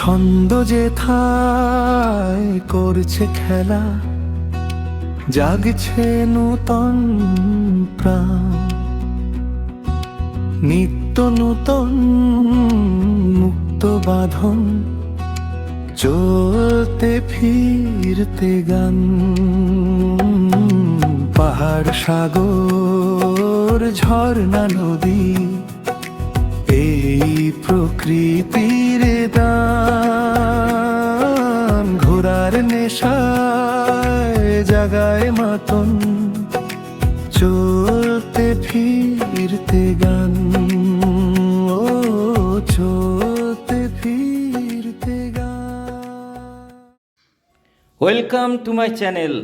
ছন্দ যেথায় করছে খেলা, জাগছে নূতন প্রাণ, নিত্য নূতন মুক্ত বাঁধন, চলতে ফিরতে গান। পাহাড় সাগর ঝর্ণা নদী, এই প্রকৃতির দান। ঘোরার নেশায় জাগায় মাতন, চলতে ফিরতে গান। ও চলতে ফিরতে গান। ওয়েলকাম টু মাই চ্যানেল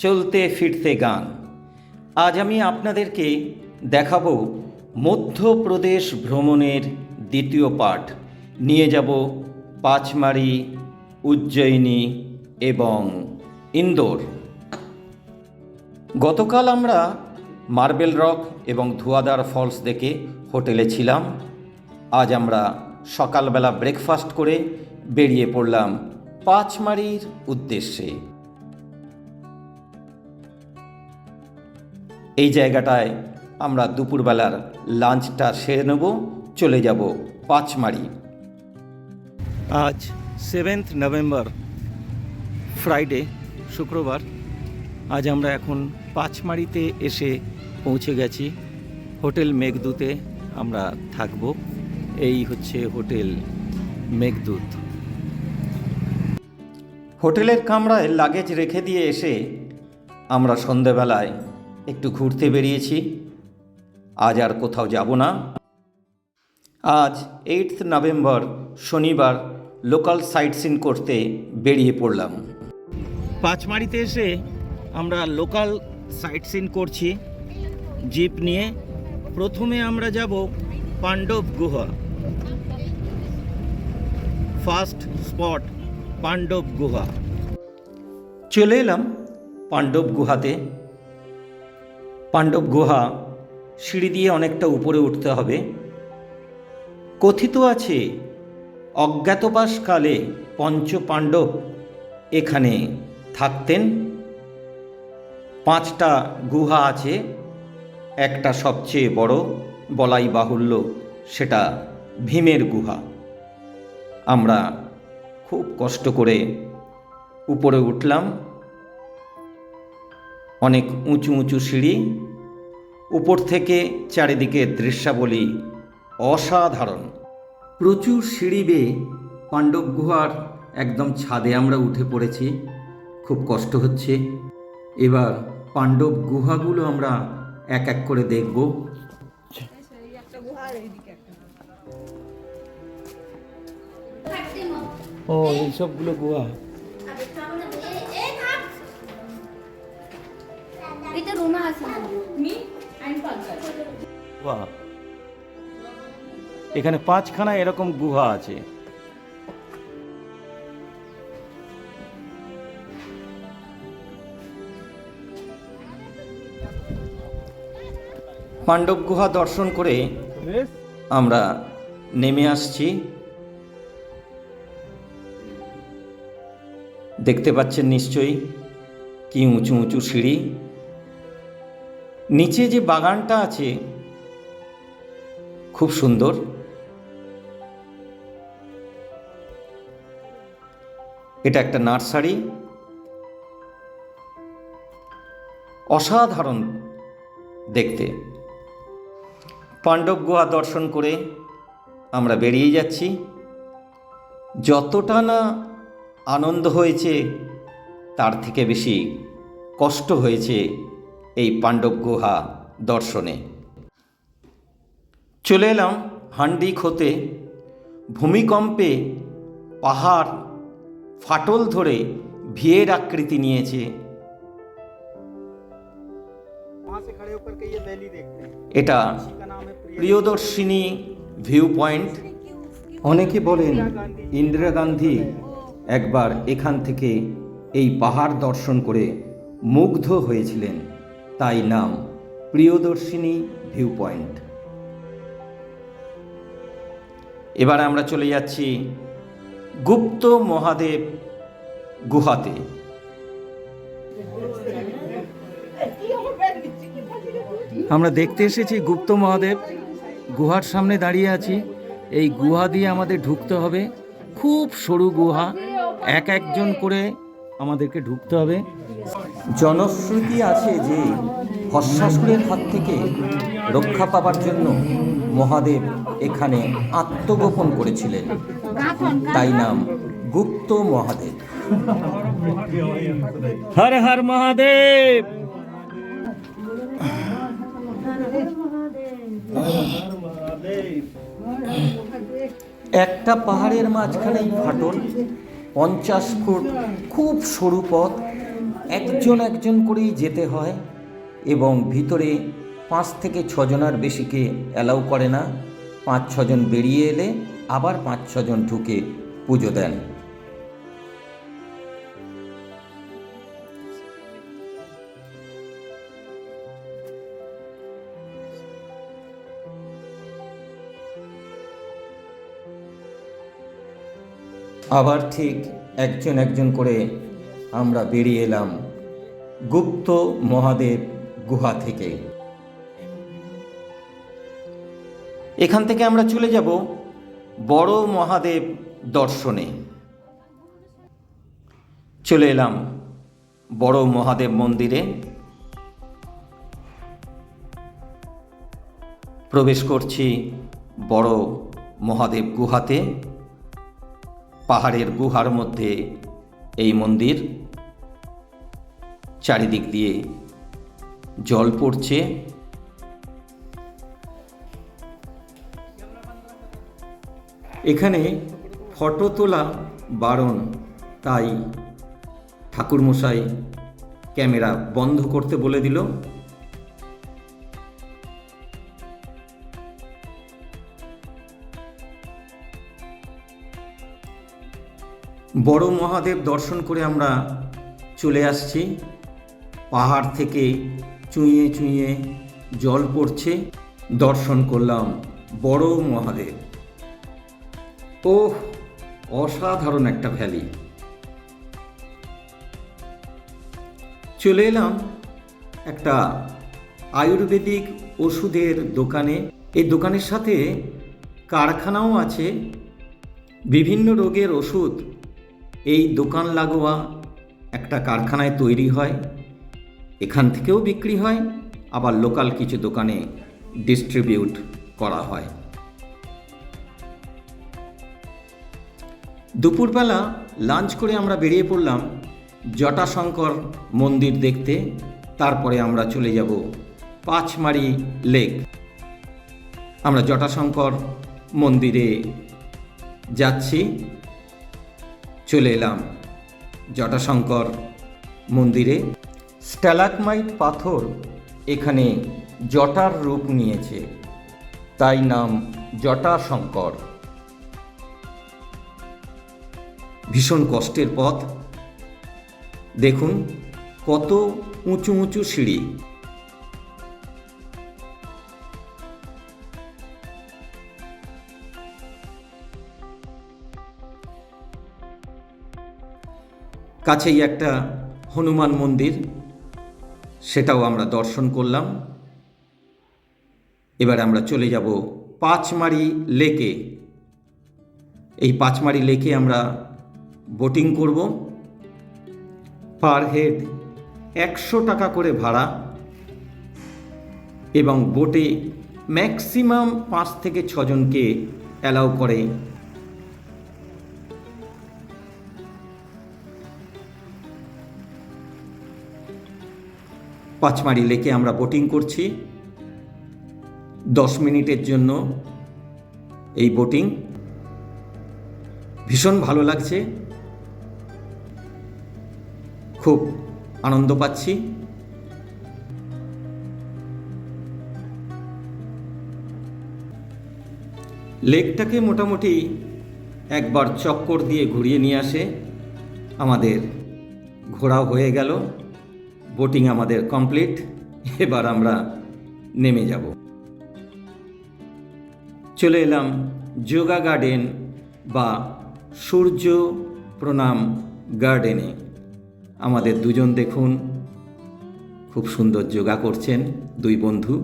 চলতে ফিরতে গান। আজ আমি আপনাদেরকে দেখাবো মধ্যপ্রদেশ ভ্রমণের দ্বিতীয় পার্ট। নিয়ে যাব পাঁচমারি, উজ্জয়িনী এবং ইন্দোর। গতকাল আমরা মার্বেল রক এবং ধুয়াদার ফলস দেখে হোটেলে ছিলাম। আজ আমরা সকালবেলা ব্রেকফাস্ট করে বেরিয়ে পড়লাম পাঁচমারির উদ্দেশ্যে। এই জায়গাটায় আমরা দুপুরবেলার লাঞ্চটা সেরে নেব, চলে যাব পাঁচমারি। আজ 7 নভেম্বর, ফ্রাইডে, শুক্রবার। আজ আমরা এখন পাঁচমারিতে এসে পৌঁছে গেছি। হোটেল মেঘদূতে আমরা থাকব। এই হচ্ছে হোটেল মেঘদূত। হোটেলের কামরায় লাগেজ রেখে দিয়ে এসে আমরা সন্ধেবেলায় একটু ঘুরতে বেরিয়েছি। আজ আর কোথাও যাব না। আজ 8 নভেম্বর, শনিবার, লোকাল সাইট সিন করতে বেরিয়ে পড়লাম। পাঁচমারিতে এসে আমরা লোকাল সাইট সিন করছি জিপ নিয়ে। প্রথমে আমরা যাব পাণ্ডব গুহা। ফার্স্ট স্পট পাণ্ডব গুহা। চলে এলাম পাণ্ডব গুহাতে। পাণ্ডব গুহা সিঁড়ি দিয়ে অনেকটা উপরে উঠতে হবে। কথিত আছে অজ্ঞাতবাসকালে পঞ্চ পাণ্ডব এখানে থাকতেন। 5টা গুহা আছে। একটা সবচেয়ে বড়, বলাই বাহুল্য, সেটা ভীমের গুহা। আমরা খুব কষ্ট করে উপরে উঠলাম। অনেক উঁচু উঁচু সিঁড়ি। উপর থেকে চারিদিকে দৃশ্যাবলী অসাধারণ। প্রচুর সিঁড়ি বেয়ে পাণ্ডব গুহার একদম ছাদে আমরা উঠে পড়েছি। খুব কষ্ট হচ্ছে। এবার পাণ্ডব গুহাগুলো আমরা এক এক করে দেখব। ও, এইসবগুলো গুহা। এখানে 5খানা এরকম গুহা আছে। পাণ্ডব গুহা দর্শন করে আমরা নেমে আসছি। দেখতে পাচ্ছেন নিশ্চয়ই কি উঁচু উঁচু সিঁড়ি। নিচে যে বাগানটা আছে খুব সুন্দর। এটা একটা নার্সারি। অসাধারণ দেখতে। পাণ্ডব গুহা দর্শন করে আমরা বেরিয়ে যাচ্ছি। যতটা না আনন্দ হয়েছে তার থেকে বেশি কষ্ট হয়েছে এই পাণ্ডব গুহা দর্শনে। চলে এলাম হান্ডিখোতে। ভূমিকম্পে পাহাড় ফাটল ধরে ভিয়ের আকৃতি নিয়েছে। এটা প্রিয়দর্শিনী ভিউ পয়েন্ট। অনেকে বলেন ইন্দিরা গান্ধী একবার এখান থেকে এই পাহাড় দর্শন করে মুগ্ধ হয়েছিলেন, তাই নাম প্রিয়দর্শিনী ভিউ পয়েন্ট। এবার আমরা চলে যাচ্ছি গুপ্ত মহাদেব গুহাতে। আমরা দেখতে এসেছি গুপ্ত মহাদেব গুহার সামনে দাঁড়িয়ে আছি। এই গুহা দিয়ে আমাদের ঢুকতে হবে, খুব সরু গুহা, একজন করে আমাদেরকে ঢুকতে হবে। জনশ্রুতি আছে যে ভস্মাসুরের হাত থেকে রক্ষা পাবার জন্য মহাদেব এখানে আত্মগোপন করেছিলেন, তাই নাম গুপ্ত মহাদেব। হর হর মহাদেব। একটা পাহাড়ের মাঝখানেই ফাটল, 50 ফুট খুব সরু পথ, একজন করেই যেতে হয় এবং ভিতরে 5 থেকে 6 জনের বেশিকে অ্যালাউ করে না। 5-6 জন বেরিয়ে এলে আবার 5-6 জন ঢুকে পুজো দেন। আবার ঠিক একজন করে আমরা বেরিয়ে এলাম গুপ্ত মহাদেব গুহা থেকে। এখান থেকে আমরা চলে যাব বড় মহাদেব দর্শনে। চলে এলাম বড় মহাদেব মন্দিরে। প্রবেশ করছি বড় মহাদেব গুহাতে। পাহাড়ের গুহার মধ্যে এই মন্দির, চারিদিক দিয়ে জল পড়ছে। এখানে ফটো তোলা বারণ, তাই ঠাকুরমশাই ক্যামেরা বন্ধ করতে বলে দিল। বড় মহাদেব দর্শন করে আমরা চলে আসছি। পাহাড় থেকে চুঁইয়ে চুঁইয়ে জল পড়ছে। দর্শন করলাম বড় মহাদেব। ওহ, অসাধারণ একটা ভ্যালি। চলে এলাম একটা আয়ুর্বেদিক ওষুধের দোকানে। এই দোকানের সাথে কারখানাও আছে। বিভিন্ন রোগের ওষুধ এই দোকান লাগোয়া একটা কারখানায় তৈরি হয়। এখান থেকেও বিক্রি হয়, আবার লোকাল কিছু দোকানে ডিস্ট্রিবিউট করা হয়। দুপুরবেলা লাঞ্চ করে আমরা বেরিয়ে পড়লাম জটাশঙ্কর মন্দির দেখতে। তারপরে আমরা চলে যাব পাঁচমারি লেক। আমরা জটাশঙ্কর মন্দিরে যাচ্ছি। চলে এলাম জটাশঙ্কর মন্দিরে। স্ট্যালাগমাইট পাথর এখানে জটার রূপ নিয়েছে, তাই নাম জটাশঙ্কর। ভীষণ কষ্টের পথ, দেখুন কত উঁচু উঁচু সিঁড়ি। কাছেই একটা হনুমান মন্দির, সেটাও আমরা দর্শন করলাম। এবার আমরা চলে যাব পাঁচমারি লেকে। এই পাঁচমারি লেকে আমরা বোটিং করব। পার হেড 100 টাকা করে ভাড়া এবং বোটে ম্যাক্সিমাম 5 থেকে 6 জনকে অ্যালাউ করে। পাঁচমারি লেকে আমরা বোটিং করছি 10 মিনিটের জন্য। এই বোটিং ভীষণ ভালো লাগছে, খুব আনন্দ পাচ্ছি। লেকটাকে মোটামুটি একবার চক্কর দিয়ে ঘুরিয়ে নিয়ে আসে আমাদের। ঘোরাও হয়ে গেল, বোটিং আমাদের কমপ্লিট। এবার আমরা নেমে যাব। চলে এলাম যোগা গার্ডেন বা সূর্য প্রণাম গার্ডেনে। আমাদের দুজন দেখুন খুব সুন্দর যোগা করছেন, দুই বন্ধু।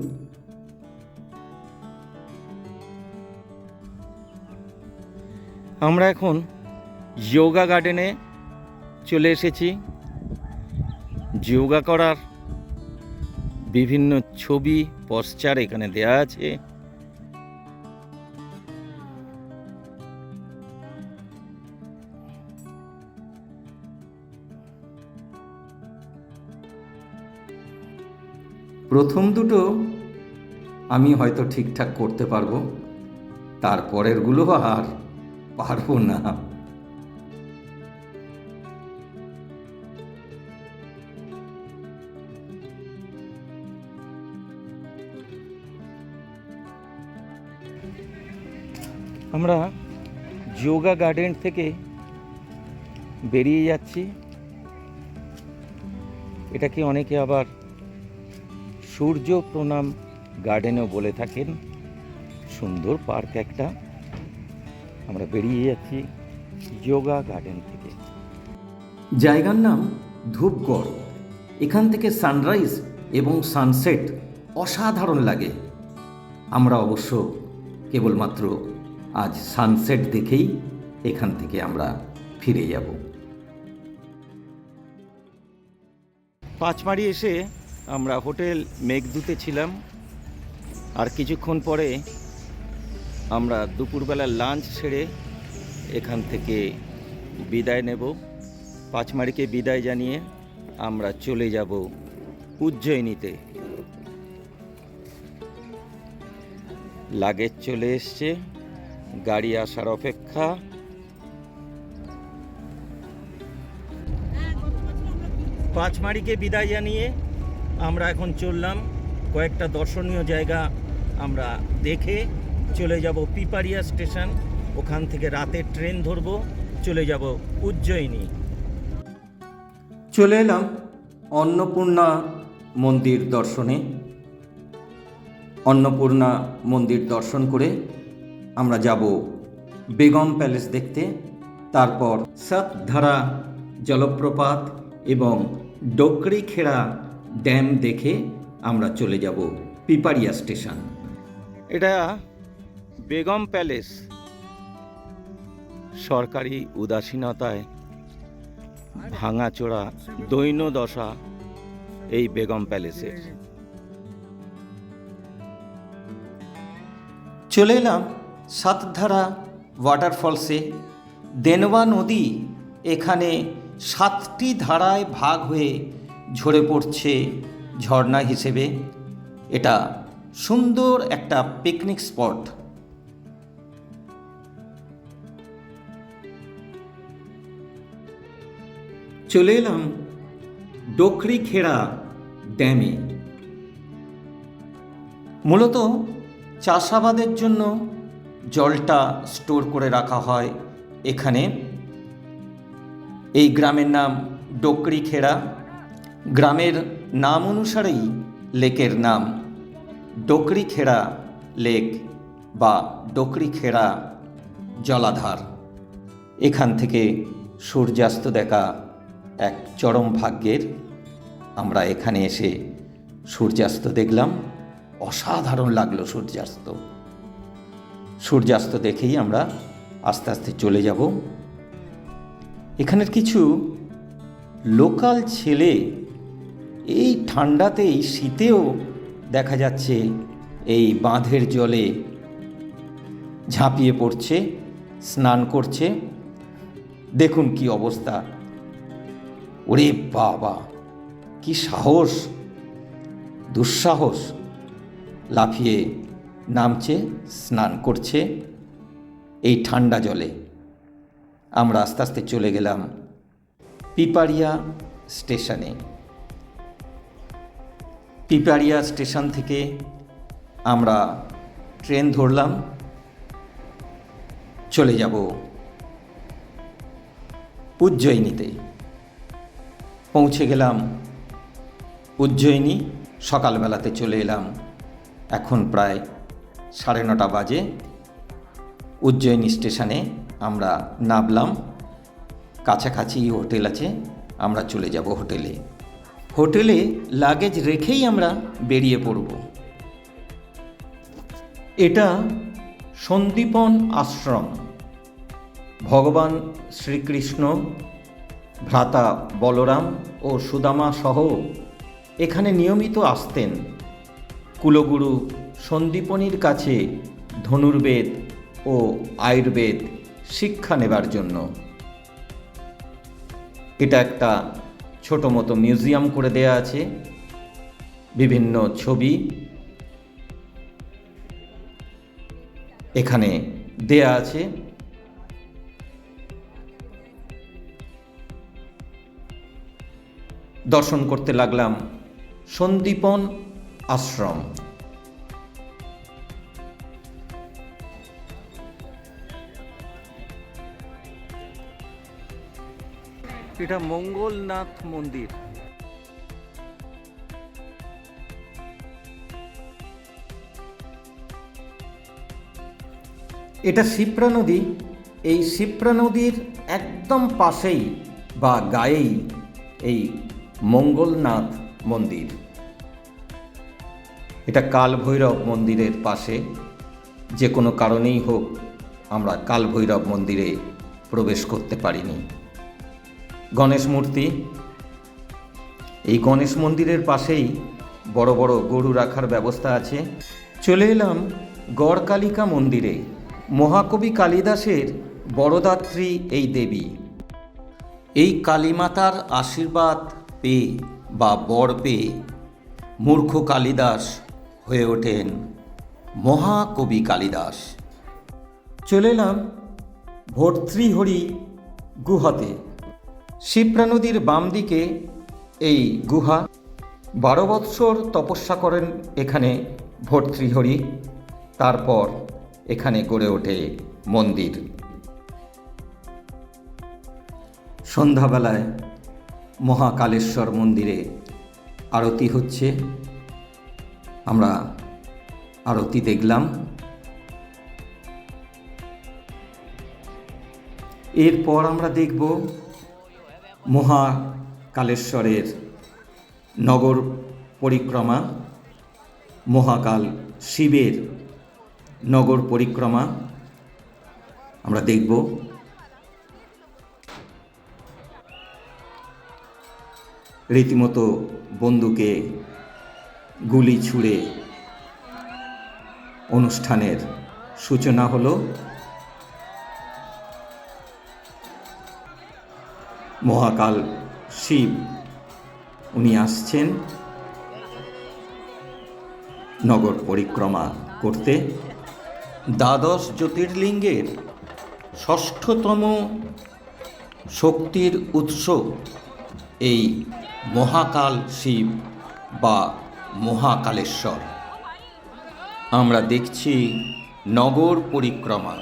আমরা এখন যোগা গার্ডেনে চলে এসেছি। যোগা করার বিভিন্ন ছবি, পশ্চার এখানে দেয়া আছে। প্রথম দুটো আমি হয়তো ঠিকঠাক করতে পারবো, তারপরেরগুলো আর পারবো না। আমরা যোগা গার্ডেন থেকে বেরিয়ে যাচ্ছি। এটাকে অনেকে আবার সূর্য প্রণাম গার্ডেনও বলে থাকেন। সুন্দর পার্ক একটা। আমরা বেরিয়ে যাচ্ছি যোগা গার্ডেন থেকে। জায়গার নাম ধূপগড়। এখান থেকে সানরাইজ এবং সানসেট অসাধারণ লাগে। আমরা অবশ্য কেবলমাত্র আজ সানসেট দেখেই এখান থেকে আমরা ফিরে যাব। পাঁচমারি এসে আমরা হোটেল মেঘদূতে ছিলাম। আর কিছুক্ষণ পরে আমরা দুপুরবেলা লাঞ্চ সেরে এখান থেকে বিদায় নেব। পাঁচমারিকে বিদায় জানিয়ে আমরা চলে যাব উজ্জয়িনীতে। লাগেজ চলে এসছে, গাড়ি আসার অপেক্ষা। পাঁচমারিকে বিদায় জানিয়ে আমরা এখন চললাম কয়েকটা দর্শনীয় জায়গা আমরা দেখে চলে যাব পিপারিয়া স্টেশন। ওখান থেকে রাতে ট্রেন ধরবো, চলে যাব উজ্জয়িনী। চলে এলাম অন্নপূর্ণা মন্দির দর্শনে। অন্নপূর্ণা মন্দির দর্শন করে আমরা যাব বেগম প্যালেস দেখতে। তারপর সাতধারা জলপ্রপাত এবং ডোকরিখেড়া ড্যাম দেখে আমরা চলে যাব পিপারিয়া স্টেশন। এটা বেগম প্যালেস। সরকারি উদাসীনতায় ভাঙাচোরা দৈন্য দশা এই বেগম প্যালেসের। চলে এলাম সাতধারা ওয়াটারফলসে। দেনওয়া নদী এখানে 7টি ধারায় ভাগ হয়ে ঝরে পড়ছে ঝর্ণা হিসেবে। এটা সুন্দর একটা পিকনিক স্পট। চলে এলাম ডোকরিখেড়া ড্যামে। মূলত চাষাবাদের জন্য জলটা স্টোর করে রাখা হয় এখানে। এই গ্রামের নাম ডোকরিখেড়া। গ্রামের নাম অনুসারেই লেকের নাম ডোকরিখেড়া লেক বা ডোকরিখেড়া জলাধার। এখান থেকে সূর্যাস্ত দেখা এক চরম ভাগ্যের। আমরা এখানে এসে সূর্যাস্ত দেখলাম, অসাধারণ লাগলো সূর্যাস্ত। সূর্যাস্ত দেখেই আমরা আস্তে আস্তে চলে যাব। এখানের কিছু লোকাল ছেলে এই ঠান্ডাতে, এই শীতেও দেখা যাচ্ছে এই বাঁধের জলে ঝাঁপিয়ে পড়ছে, স্নান করছে। দেখুন কি অবস্থা। ওরে বাবা, কি সাহস, দুঃসাহস! লাফিয়ে নামছে, স্নান করছে এই ঠান্ডা জলে। আমরা আস্তে আস্তে চলে গেলাম পিপারিয়া স্টেশনে। পিপারিয়া স্টেশন থেকে আমরা ট্রেন ধরলাম, চলে যাব উজ্জয়িনীতে। পৌঁছে গেলাম উজ্জয়িনী। সকালবেলাতে চলে এলাম। এখন প্রায় 9:30 বাজে। উজ্জয়িনী স্টেশনে আমরা নামলাম, কাছাকাছি হোটেল আছে, আমরা চলে যাব হোটেলে। হোটেলে লাগেজ রেখেই আমরা বেরিয়ে পড়ব। এটা সন্দীপন আশ্রম। ভগবান শ্রীকৃষ্ণ, ভ্রাতা বলরাম ও সুদামা সহ এখানে নিয়মিত আসতেন কুলগুরু সন্দীপনীর কাছে ধনুর্বেদ ও আয়ুর্বেদ শিক্ষা নেবার জন্য। এটা একটা ছোট মতো মিউজিয়াম করে দেয়া আছে, বিভিন্ন ছবি এখানে দেয়া আছে। দর্শন করতে লাগলাম সন্দীপন আশ্রম। এটা মঙ্গলনাথ মন্দির। এটা শিপ্রা নদী। এই শিপ্রা নদীর একদম পাশেই বা গায়েই এই মঙ্গলনাথ মন্দির। এটা কাল ভৈরব মন্দিরের পাশে। যে কোনো কারণেই হোক আমরা কাল ভৈরব মন্দিরে প্রবেশ করতে পারিনি। গণেশ মূর্তি, এই গণেশ মন্দিরের পাশেই বড় বড় গরু রাখার ব্যবস্থা আছে। চলে এলাম গড়কালিকা মন্দিরে। মহাকবি কালিদাসের বড়দাত্রী এই দেবী। এই কালীমাতার আশীর্বাদ পেয়ে বা বর পেয়ে মূর্খ কালিদাস হয়ে ওঠেন মহাকবি কালিদাস। চলে এলাম ভর্তৃহরি গুহাতে। শিপ্রা নদীর বাম দিকে এই গুহা। 12 বৎসর তপস্যা করেন এখানে ভর্তৃহরি, তারপর এখানে গড়ে ওঠে মন্দির। সন্ধ্যাবেলায় মহাকালেশ্বর মন্দিরে আরতি হচ্ছে, আমরা আরতি দেখলাম। এরপর আমরা দেখব মহাকালেশ্বরের নগর পরিক্রমা, মহাকাল শিবের নগর পরিক্রমা আমরা দেখব। রীতিমতো বন্দুকে গুলি ছুঁড়ে অনুষ্ঠানের সূচনা হলো। মহাকাল শিব উনি আসছেন নগর পরিক্রমা করতে। 12 জ্যোতির্লিঙ্গের 6ষ্ঠতম শক্তির উৎস এই মহাকাল শিব বা মহাকালেশ্বর। আমরা দেখছি নগর পরিক্রমা।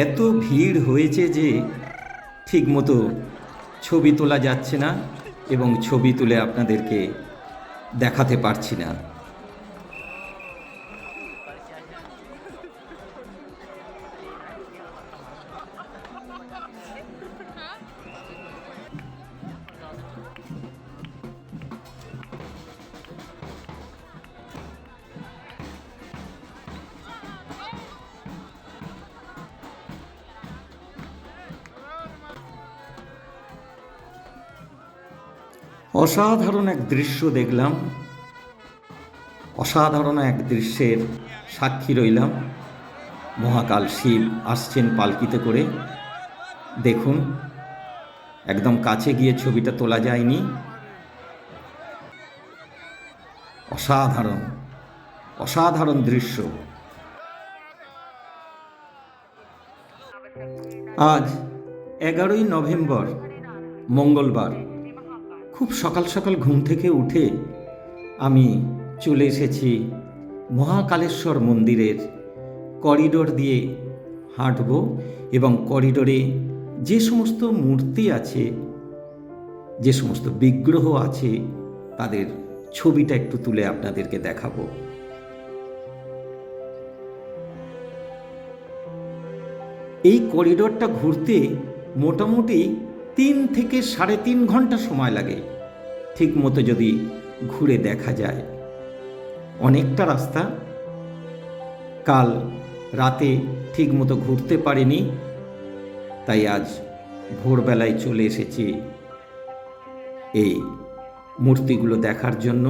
এত ভিড় হয়েছে যে ঠিকমতো ছবি তোলা যাচ্ছে না এবং ছবি তুলে আপনাদেরকে দেখাতে পারছি না। অসাধারণ এক দৃশ্য দেখলাম, অসাধারণ এক দৃশ্যের সাক্ষী রইলাম। মহাকাল শিব আসছেন পালকিতে করে। দেখুন, একদম কাছে গিয়ে ছবিটা তোলা যায়নি। অসাধারণ অসাধারণ দৃশ্য। আজ 11ই নভেম্বর, মঙ্গলবার। খুব সকাল সকাল ঘুম থেকে উঠে আমি চলে এসেছি মহাকালেশ্বর মন্দিরের করিডোর দিয়ে হাঁটব এবং করিডোরে যে সমস্ত মূর্তি আছে, যে সমস্ত বিগ্রহ আছে, তাদের ছবিটা একটু তুলে আপনাদেরকে দেখাবো। এই করিডোরটা ঘুরতে মোটামুটি 3 থেকে 3.5 ঘন্টা সময় লাগে, ঠিক মতো যদি ঘুরে দেখা যায়। অনেকটা রাস্তা। কাল রাতে ঠিক মতো ঘুরতে পারিনি, তাই আজ ভোরবেলায় চলে এসেছি এই মূর্তিগুলো দেখার জন্য,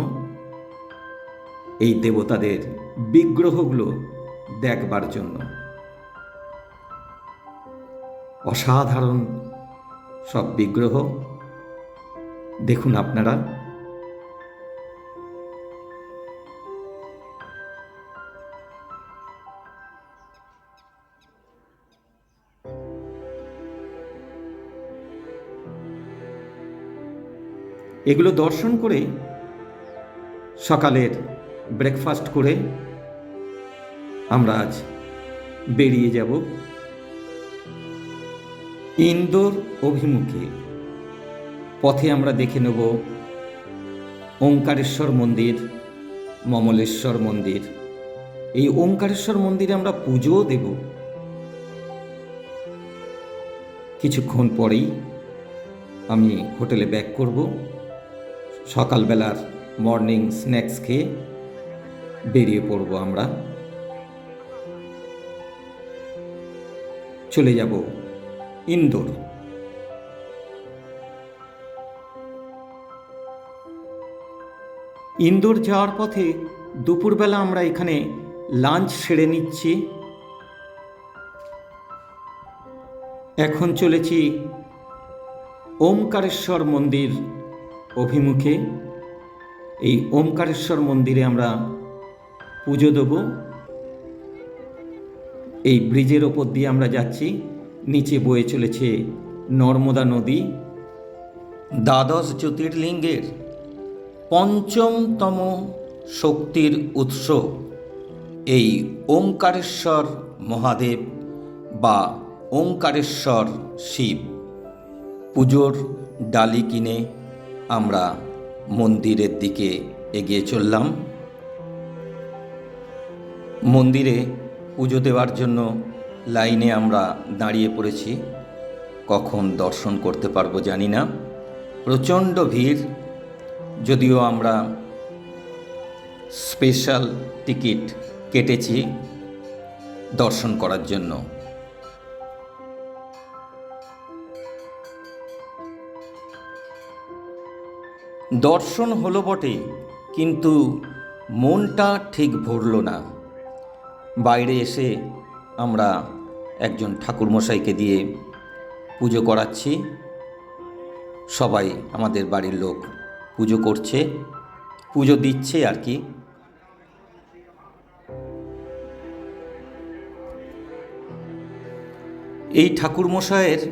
এই দেবতাদের বিগ্রহগুলো দেখবার জন্য। অসাধারণ সব বিগ্রহ দেখুন আপনারা। এগুলো দর্শন করে সকালের ব্রেকফাস্ট করে আমরা আজ বেরিয়ে যাব ইন্দোর অভিমুখে। পথে আমরা দেখে নেব ওঙ্কারেশ্বর মন্দির, মমলেশ্বর মন্দির। এই ওঙ্কারেশ্বর মন্দিরে আমরা পুজোও দেব। কিছুক্ষণ পরেই আমি হোটেলে ব্যাক করব। সকালবেলার মর্নিং স্ন্যাক্স খেয়ে বেরিয়ে পড়ব। আমরা চলে যাব ইন্দোর। ইন্দোর যাওয়ার পথে দুপুরবেলা আমরা এখানে লাঞ্চ সেরে নিচ্ছি। এখন চলেছি ওমকারেশ্বর মন্দির অভিমুখে। এই ওমকারেশ্বর মন্দিরে আমরা পুজো দেব। এই ব্রিজের ওপর দিয়ে আমরা যাচ্ছি। নিচে বয়ে চলেছে নর্মদা নদী। দ্বাদশ জ্যোতির্লিঙ্গের পঞ্চমতম শক্তির উৎস এই ওঙ্কারেশ্বর মহাদেব বা ওঙ্কারেশ্বর শিব। পুজোর ডালি কিনে আমরা মন্দিরের দিকে এগিয়ে চললাম। মন্দিরে পুজো দেওয়ার জন্য লাইনে আমরা দাঁড়িয়ে পড়েছি। কখন দর্শন করতে পারবো জানি না, প্রচণ্ড ভিড়। যদিও আমরা স্পেশাল টিকিট কেটেছি দর্শন করার জন্য। দর্শন হলো বটে, কিন্তু মনটা ঠিক ভরল না। বাইরে এসে আমরা একজন ঠাকুরমশাইকে দিয়ে পুজো করাচ্ছি। সবাই আমাদের বাড়ির লোক পুজো করছে, পুজো দিচ্ছে আর কি। এই ঠাকুরমশাইয়ের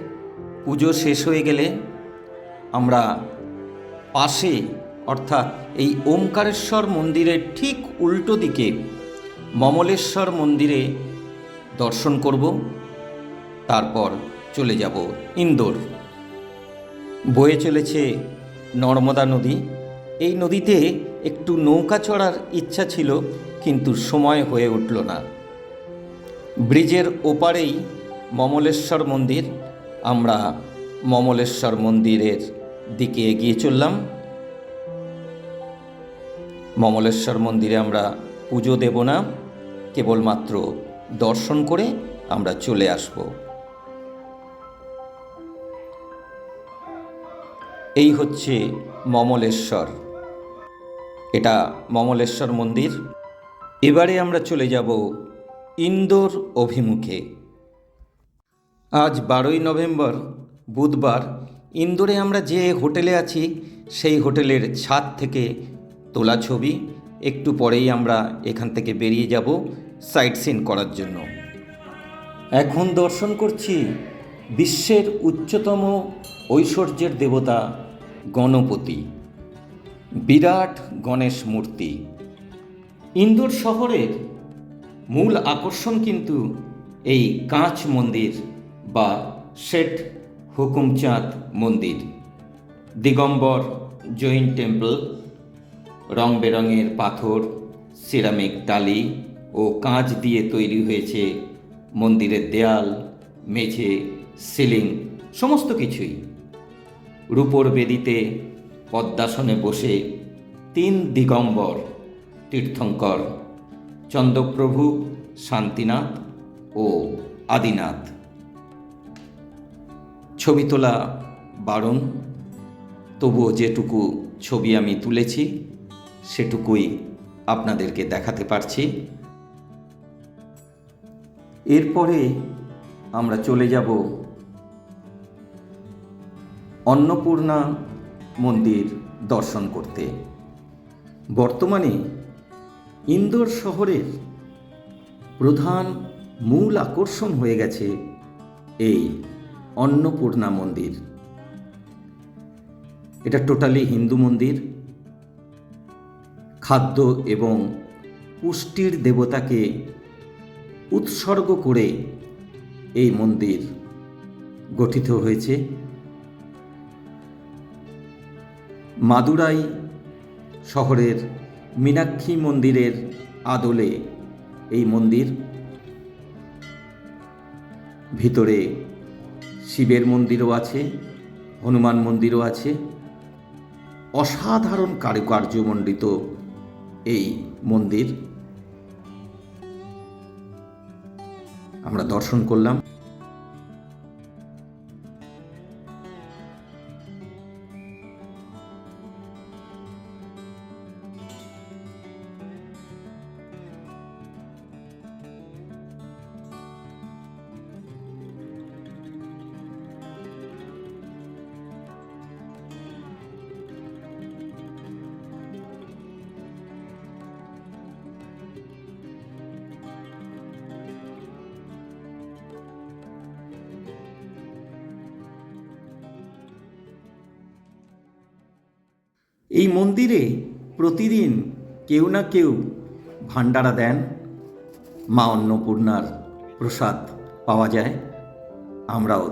পুজো শেষ হয়ে গেলে আমরা পাশে, অর্থাৎ এই ওমকারেশ্বর মন্দিরের ঠিক উল্টো দিকে মমলেশ্বর মন্দিরে দর্শন করব। তারপর চলে যাব ইন্দোর। বয়ে চলেছে নর্মদা নদী। এই নদীতে একটু নৌকা চড়ার ইচ্ছা ছিল, কিন্তু সময় হয়ে উঠল না। ব্রিজের ওপারেই মমলেশ্বর মন্দির। আমরা মমলেশ্বর মন্দিরের দিকে এগিয়ে চললাম। মমলেশ্বর মন্দিরে আমরা পুজো দেব না, কেবলমাত্র দর্শন করে আমরা চলে আসব। এই হচ্ছে মমলেশ্বর, এটা মমলেশ্বর মন্দির। এবারে আমরা চলে যাব ইন্দোর অভিমুখে। আজ 12ই নভেম্বর বুধবার। ইন্দোরে আমরা যে হোটেলে আছি সেই হোটেলের ছাদ থেকে তোলা ছবি। একটু পরেই আমরা এখান থেকে বেরিয়ে যাব সাইট সিন করার জন্য। এখন দর্শন করছি বিশ্বের উচ্চতম ঐশ্বর্যের দেবতা গণপতি, বিরাট গণেশ মূর্তি। ইন্দোর শহরের মূল আকর্ষণ কিন্তু এই কাঁচ মন্দির বা শেঠ হুকুমচাঁদ মন্দির। দিগম্বর জৈন টেম্পল, রং বেরঙের পাথর, সিরামিক টালি ও কাঁচ দিয়ে তৈরি হয়েছে মন্দিরের দেয়াল, মেঝে, সিলিং সমস্ত কিছুই। রূপোর বেদিতে পদ্মাসনে বসে 3 দিগম্বর তীর্থঙ্কর চন্দ্রপ্রভু, শান্তিনাথ ও আদিনাথ। ছবি তোলা বারণ, তবুও যেটুকু ছবি আমি তুলেছি সেটুকুই আপনাদেরকে দেখাতে পারছি। এরপরে আমরা চলে যাব অন্নপূর্ণা মন্দির দর্শন করতে। বর্তমানে ইন্দোর শহরের প্রধান মূল আকর্ষণ হয়ে গেছে এই অন্নপূর্ণা মন্দির। এটা টোটালি হিন্দু মন্দির। খাদ্য এবং পুষ্টির দেবতাকে উৎসর্গ করে এই মন্দির গঠিত হয়েছে। মাদুরাই শহরের মীনাক্ষী মন্দিরের আদলে এই মন্দির। ভিতরে শিবের মন্দিরও আছে, হনুমান মন্দিরও আছে। অসাধারণ কারুকার্যমণ্ডিত এই মন্দির আমরা দর্শন করলাম। এই মন্দিরে প্রতিদিন কেউ না কেউ ভান্ডারা দেন, মা অন্নপূর্ণার প্রসাদ পাওয়া যায়। আমরাও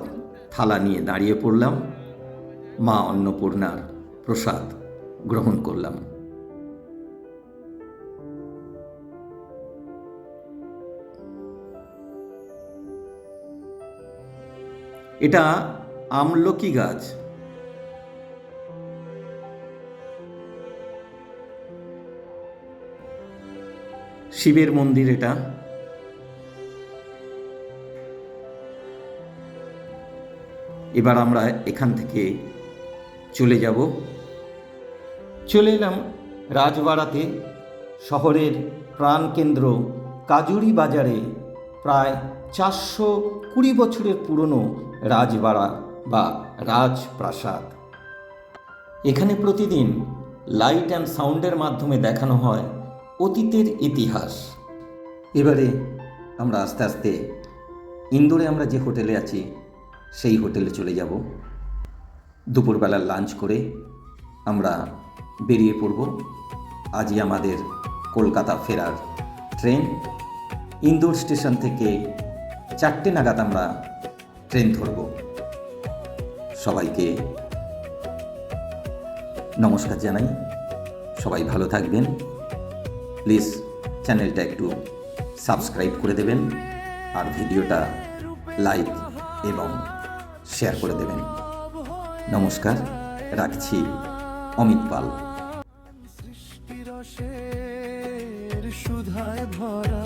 থালা নিয়ে দাঁড়িয়ে পড়লাম, মা অন্নপূর্ণার প্রসাদ গ্রহণ করলাম। এটা আমলকি গাছ। শিবের মন্দির এটা। এবার আমরা এখান থেকে চলে যাব। চলে এলাম রাজবাড়াতে। শহরের প্রাণকেন্দ্র কাজুরি বাজারে প্রায় 420 বছরের পুরনো রাজবাড়া বা রাজপ্রাসাদ। এখানে প্রতিদিন লাইট অ্যান্ড সাউন্ডের মাধ্যমে দেখানো হয় অতীতের ইতিহাস। এবারে আমরা আস্তে আস্তে ইন্দোরে আমরা যে হোটেলে আছি সেই হোটেলে চলে যাব। দুপুরবেলার লাঞ্চ করে আমরা বেরিয়ে পড়ব। আজই আমাদের কলকাতা ফেরার ট্রেন। ইন্দোর স্টেশন থেকে 4টে নাগাদ আমরা ট্রেন ধরব। সবাইকে নমস্কার জানাই। সবাই ভালো থাকবেন। প্লিজ চ্যানেলটা একটু সাবস্ক্রাইব করে দেবেন আর ভিডিওটা লাইক এবং শেয়ার করে দেবেন। নমস্কার, রাখছি। অমিত পাল। সৃষ্টিরসের সুধায় ভরা